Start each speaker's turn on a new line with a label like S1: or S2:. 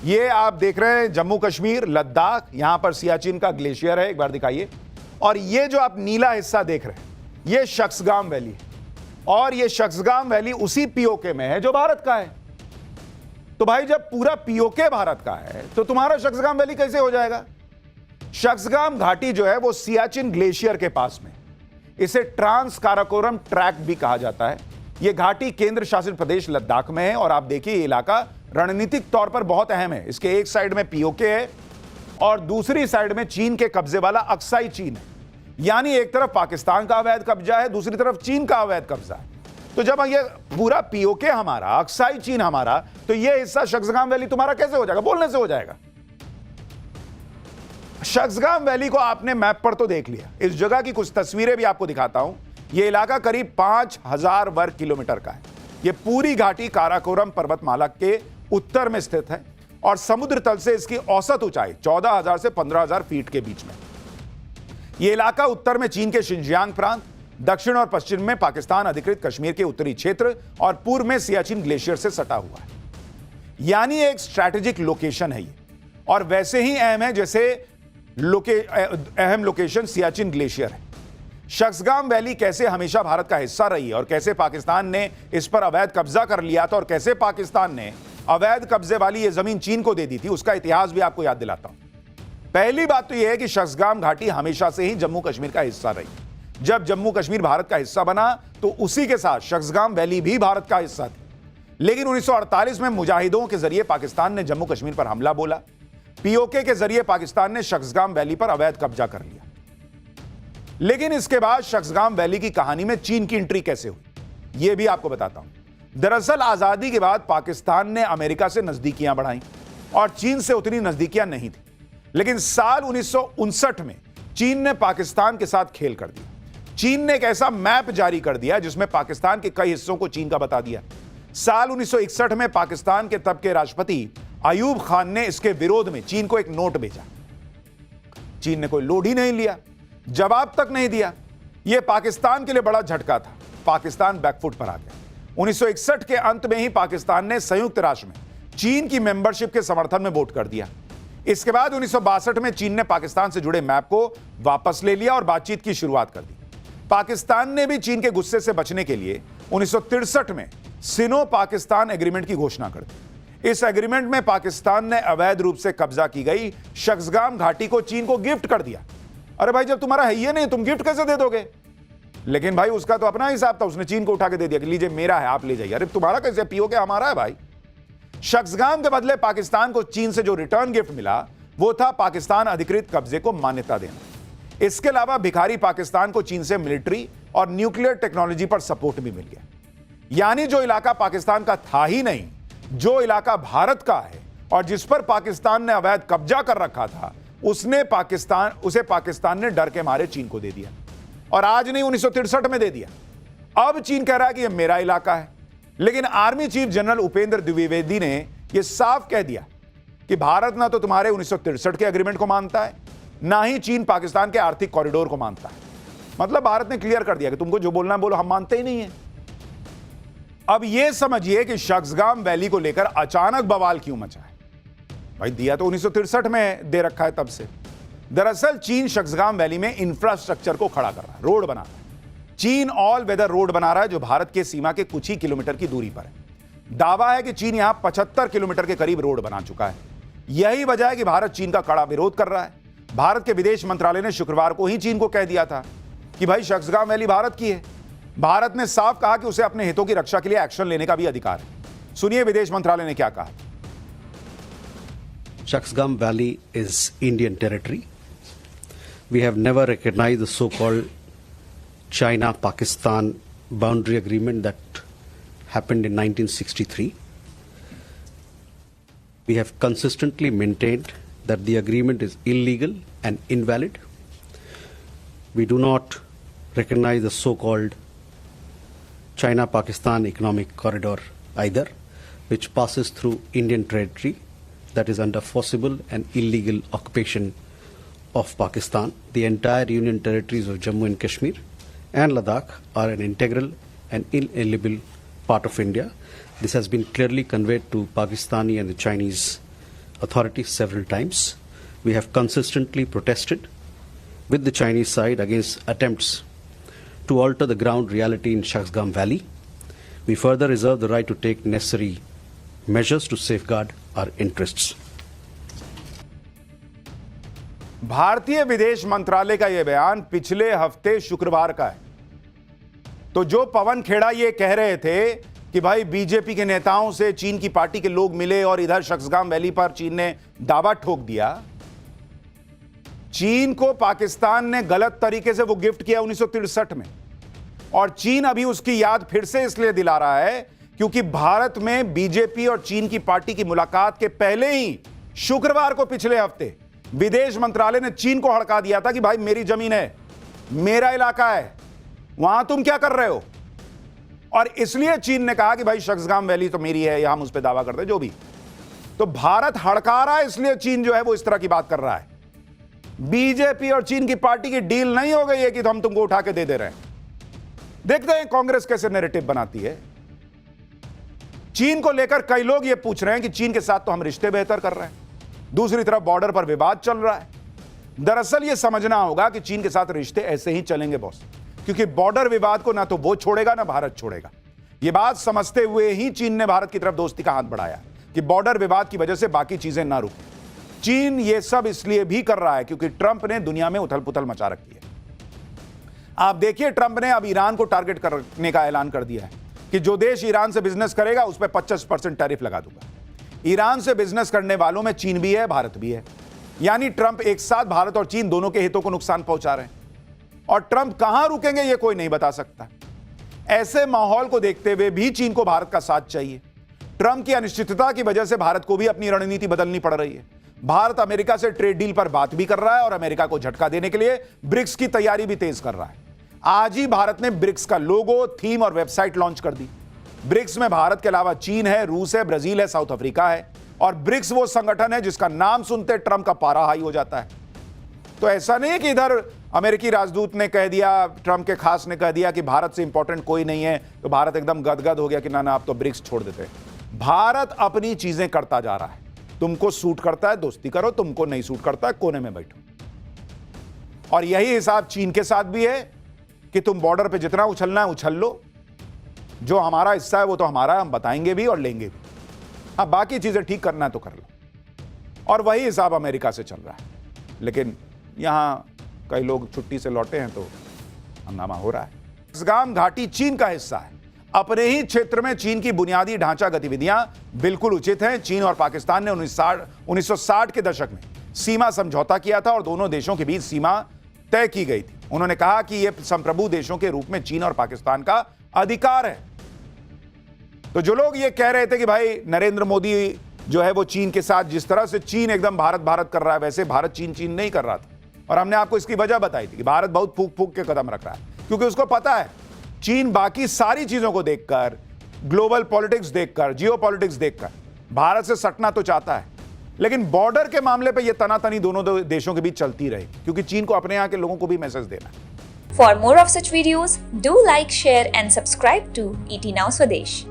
S1: ये आप देख रहे हैं जम्मू कश्मीर, लद्दाख, यहां पर सियाचिन का ग्लेशियर है, एक बार दिखाइए। और ये जो आप नीला हिस्सा देख रहे हैं, ये शख्सगाम वैली है। और ये शख्सगाम वैली उसी पीओके में है जो भारत का है। तो भाई जब पूरा पीओके भारत का है तो तुम्हारा शख्सगाम वैली कैसे हो जाएगा? शख्सगाम घाटी जो है वो सियाचिन ग्लेशियर के पास में, इसे ट्रांस काराकोरम ट्रैक भी कहा जाता है। यह घाटी केंद्र शासित प्रदेश लद्दाख में है। और आप देखिए ये इलाका रणनीतिक तौर पर बहुत अहम है। इसके एक साइड में पीओके है और दूसरी साइड में चीन के कब्जे वाला अक्साई चीन है। यानी एक तरफ पाकिस्तान का अवैध कब्जा है, दूसरी तरफ चीन का अवैध कब्जा है। तो जब ये पूरा पीओके हमारा, अक्साई चीन हमारा, तो ये हिस्सा शख्सगाम वैली तुम्हारा कैसे हो जाएगा? बोलने से हो जाएगा। शख्सगाम वैली को आपने मैप पर तो देख लिया, इस जगह की कुछ तस्वीरें भी आपको दिखाता हूं। यह इलाका करीब 5000 वर्ग किलोमीटर का है। यह पूरी घाटी काराकोरम पर्वतमाला के उत्तर में स्थित है और समुद्र तल से इसकी औसत ऊंचाई 14,000 से 15,000 फीट के बीच में। यह इलाका उत्तर में चीन के शिनजियांग प्रांत, दक्षिण और पश्चिम में पाकिस्तान अधिकृत कश्मीर के उत्तरी क्षेत्र और पूर्व में सियाचिन ग्लेशियर से सटा हुआ है। यानी एक स्ट्रैटेजिक लोकेशन है ये, और वैसे ही अहम है जैसे अहम लोकेशन सियाचिन ग्लेशियर है। शख्सगाम वैली कैसे हमेशा भारत का हिस्सा रही है और कैसे पाकिस्तान ने इस पर अवैध कब्जा कर लिया था और कैसे पाकिस्तान ने अवैध कब्जे वाली यह जमीन चीन को दे दी थी, उसका इतिहास भी आपको याद दिलाता हूं। पहली बात तो यह है कि शख्सगाम घाटी हमेशा से ही जम्मू कश्मीर का हिस्सा रही। जब जम्मू कश्मीर भारत का हिस्सा बना तो उसी के साथ शख्सगाम वैली भी भारत का हिस्सा थी। लेकिन 1948 में मुजाहिदों के जरिए पाकिस्तान ने जम्मू कश्मीर पर हमला बोला। पीओके के जरिए पाकिस्तान ने शख्सगाम वैली पर अवैध कब्जा कर लिया। लेकिन इसके बाद शख्सगाम वैली की कहानी में चीन की एंट्री कैसे हुई, यह भी आपको बताता हूं। दरअसल आजादी के बाद पाकिस्तान ने अमेरिका से नजदीकियां बढ़ाई और चीन से उतनी नजदीकियां नहीं थी। लेकिन साल 1959 में चीन ने पाकिस्तान के साथ खेल कर दिया। चीन ने एक ऐसा मैप जारी कर दिया जिसमें पाकिस्तान के कई हिस्सों को चीन का बता दिया। साल 1961 में पाकिस्तान के तब के राष्ट्रपति अयूब खान ने इसके विरोध में चीन को एक नोट भेजा। चीन ने कोई लोड ही नहीं लिया, जवाब तक नहीं दिया। यह पाकिस्तान के लिए बड़ा झटका था। पाकिस्तान बैकफुट पर आ गया। 1961 के अंत में ही पाकिस्तान ने संयुक्त राष्ट्र में चीन की मेंबरशिप के समर्थन में वोट कर दिया। इसके बाद 1962 में चीन ने पाकिस्तान से जुड़े मैप को वापस ले लिया और बातचीत की शुरुआत कर दी। पाकिस्तान ने भी चीन के गुस्से से बचने के लिए 1963 में सिनो पाकिस्तान एग्रीमेंट की घोषणा कर दी। इस एग्रीमेंट में पाकिस्तान ने अवैध रूप से कब्जा की गई शख्सगाम घाटी को चीन को गिफ्ट कर दिया। अरे भाई जब तुम्हारा है ये नहीं, तुम गिफ्ट कैसे दे दोगे? लेकिन भाई उसका तो अपना हिसाब था, उसने चीन को उठा के दे दिया कि लीजिए मेरा है, आप ले जाइए। अरे तुम्हारा कैसे? पीओके हमारा है भाई। शख्सगाम के बदले पाकिस्तान को चीन से जो रिटर्न गिफ्ट मिला वो था पाकिस्तान अधिकृत कब्जे को मान्यता देना। इसके अलावा भिखारी पाकिस्तान को चीन से मिलिट्री और न्यूक्लियर टेक्नोलॉजी पर सपोर्ट भी मिल गया। यानी जो इलाका पाकिस्तान का था ही नहीं, जो इलाका भारत का है और जिस पर पाकिस्तान ने अवैध कब्जा कर रखा था, उसे पाकिस्तान ने डर के मारे चीन को दे दिया। और आज नहीं, 1963 में ददे दिया। अब चीन कह रहा है कि यह मेरा इलाका है। लेकिन army chief general Upendra Dwivedi ने यह साफ कह दिया कि भारत ना तो तुम्हारे 1963 के एग्रीमेंट को मानता है, ना ही चीन पाकिस्तान के आर्थिक कॉरिडोर को मानता है। मतलब भारत ने क्लियर कर दिया कि तुमको जो बोलना है बोलो, हम मानते ही नहीं है। अब यह समझिए कि शख्सगाम वैली को लेकर अचानक बवाल क्यों मचा है। भाई दिया तो 1963 में दे रखा है तब से। दरअसल चीन शख्सगाम वैली में इंफ्रास्ट्रक्चर को खड़ा कर रहा है, रोड बना रहा है। चीन ऑल वेदर रोड बना रहा है जो भारत के सीमा के कुछ ही किलोमीटर की दूरी पर है। दावा है कि चीन यहां 75 किलोमीटर के करीब रोड बना चुका है। यही वजह है कि भारत चीन का कड़ा विरोध कर रहा है। भारत के विदेश मंत्रालय ने शुक्रवार को ही चीन को कह दिया था कि भाई शख्सगाम वैली भारत की है। भारत ने साफ कहा कि उसे अपने हितों की रक्षा के लिए एक्शन लेने का भी अधिकार है। सुनिए विदेश मंत्रालय ने क्या कहा।
S2: Shaksgam Valley is Indian territory. We have never recognized the so-called China-Pakistan boundary agreement that happened in 1963. We have consistently maintained that the agreement is illegal and invalid. We do not recognize the so-called China-Pakistan economic corridor either, which passes through Indian territory that is under forcible and illegal occupation of Pakistan. The entire Union territories of Jammu and Kashmir and Ladakh are an integral and inalienable part of India. This has been clearly conveyed to Pakistani and the Chinese authorities several times. We have consistently protested with the Chinese side against attempts to alter the ground reality in Shaksgam Valley. We further reserve the right to take necessary measures to safeguard our interests.
S1: भारतीय विदेश मंत्रालय का यह बयान पिछले हफ्ते शुक्रवार का है। तो जो पवन खेड़ा ये कह रहे थे कि भाई बीजेपी के नेताओं से चीन की पार्टी के लोग मिले और इधर शक्सगाम वैली पर चीन ने दावा ठोक दिया। चीन को पाकिस्तान ने गलत तरीके से वो गिफ्ट किया 1963 में, और चीन अभी उसकी याद फिर से इसलिए दिला रहा है क्योंकि भारत में बीजेपी और चीन की पार्टी की मुलाकात के पहले ही शुक्रवार को पिछले हफ्ते विदेश मंत्रालय ने चीन को हड़का दिया था कि भाई मेरी जमीन है, मेरा इलाका है, वहां तुम क्या कर रहे हो। और इसलिए चीन ने कहा कि भाई शक्सगाम वैली तो मेरी है, यहां हम उस पर दावा करते हैं जो भी। तो भारत हड़का रहा है, इसलिए चीन जो है वो इस तरह की बात कर रहा है। बीजेपी और चीन की पार्टी की डील नहीं हो गई है कि हम तुमको उठा के दे रहे हैं। देखते हैं कांग्रेस कैसे नैरेटिव बनाती है। चीन को लेकर कई लोग ये पूछ रहे हैं कि चीन के साथ तो हम रिश्ते बेहतर कर रहे हैं, दूसरी तरफ बॉर्डर पर विवाद चल रहा है। दरअसल यह समझना होगा कि चीन के साथ रिश्ते ऐसे ही चलेंगे बॉस, क्योंकि बॉर्डर विवाद को ना तो वो छोड़ेगा ना भारत छोड़ेगा। यह बात समझते हुए ही चीन ने भारत की तरफ दोस्ती का हाथ बढ़ाया कि बॉर्डर विवाद की वजह से बाकी चीजें ना रुकें। चीन यह सब इसलिए भी कर रहा है क्योंकि ट्रंप ने दुनिया में उथल पुथल मचा रखी है। आप देखिए, ट्रंप ने अब ईरान को टारगेट करने का ऐलान कर दिया है कि जो देश ईरान से बिजनेस करेगा उस पर 25% टैरिफ लगा दूंगा। ईरान से बिजनेस करने वालों में चीन भी है, भारत भी है। यानी ट्रंप एक साथ भारत और चीन दोनों के हितों को नुकसान पहुंचा रहे हैं, और ट्रंप कहां रुकेंगे यह कोई नहीं बता सकता। ऐसे माहौल को देखते हुए भी चीन को भारत का साथ चाहिए। ट्रंप की अनिश्चितता की वजह से भारत को भी अपनी रणनीति बदलनी पड़ रही है। भारत अमेरिका से ट्रेड डील पर बात भी कर रहा है और अमेरिका को झटका देने के लिए ब्रिक्स की तैयारी भी तेज कर रहा है। आज ही भारत ने ब्रिक्स का लोगो, थीम और वेबसाइट लॉन्च कर दी। ब्रिक्स में भारत के अलावा चीन है, रूस है, ब्राजील है, साउथ अफ्रीका है, और ब्रिक्स वो संगठन है जिसका नाम सुनते ट्रंप का पारा हाई हो जाता है। तो ऐसा नहीं कि इधर अमेरिकी राजदूत ने कह दिया, ट्रंप के खास ने कह दिया कि भारत से इंपॉर्टेंट कोई नहीं है, तो भारत एकदम गदगद हो गया कि ना आप तो ब्रिक्स छोड़ देते। भारत अपनी चीजें करता जा रहा है। तुमको सूट करता है दोस्ती करो, तुमको नहीं सूट करता है कोने में बैठो। और यही हिसाब चीन के साथ भी है कि तुम बॉर्डर पे जितना उछलना है उछल लो, जो हमारा हिस्सा है वो तो हमारा है, हम बताएंगे भी और लेंगे भी। हाँ, बाकी चीजें ठीक करना है तो कर लो। और वही हिसाब अमेरिका से चल रहा है। लेकिन यहां कई लोग छुट्टी से लौटे हैं तो हंगामा हो रहा है। शक्सगाम घाटी चीन का हिस्सा है। अपने ही क्षेत्र में चीन की बुनियादी ढांचा गतिविधियां बिल्कुल उचित हैं। चीन और पाकिस्तान ने 1960 के दशक में सीमा समझौता किया था और दोनों देशों के बीच सीमा तय की गई थी। उन्होंने कहा कि यह संप्रभु देशों के रूप में चीन और पाकिस्तान का अधिकार है। तो जो लोग ये कह रहे थे कि भाई नरेंद्र मोदी जो है वो चीन के साथ, जिस तरह से चीन एकदम भारत भारत कर रहा है, वैसे भारत चीन नहीं कर रहा था। और हमने आपको इसकी वजह बताई थी कि भारत बहुत फूक फूक के कदम रख रहा है, क्योंकि उसको पता है चीन बाकी सारी चीजों को देखकर, ग्लोबल पॉलिटिक्स देखकर, जियो पॉलिटिक्स देखकर भारत से सटना तो चाहता है। लेकिन बॉर्डर के मामले पे ये तनातनी दोनों देशों के बीच चलती रही, क्योंकि चीन को अपने यहां के लोगों को भी मैसेज देना है।
S3: For more of such videos, do like, share and subscribe to ET Now Swadesh.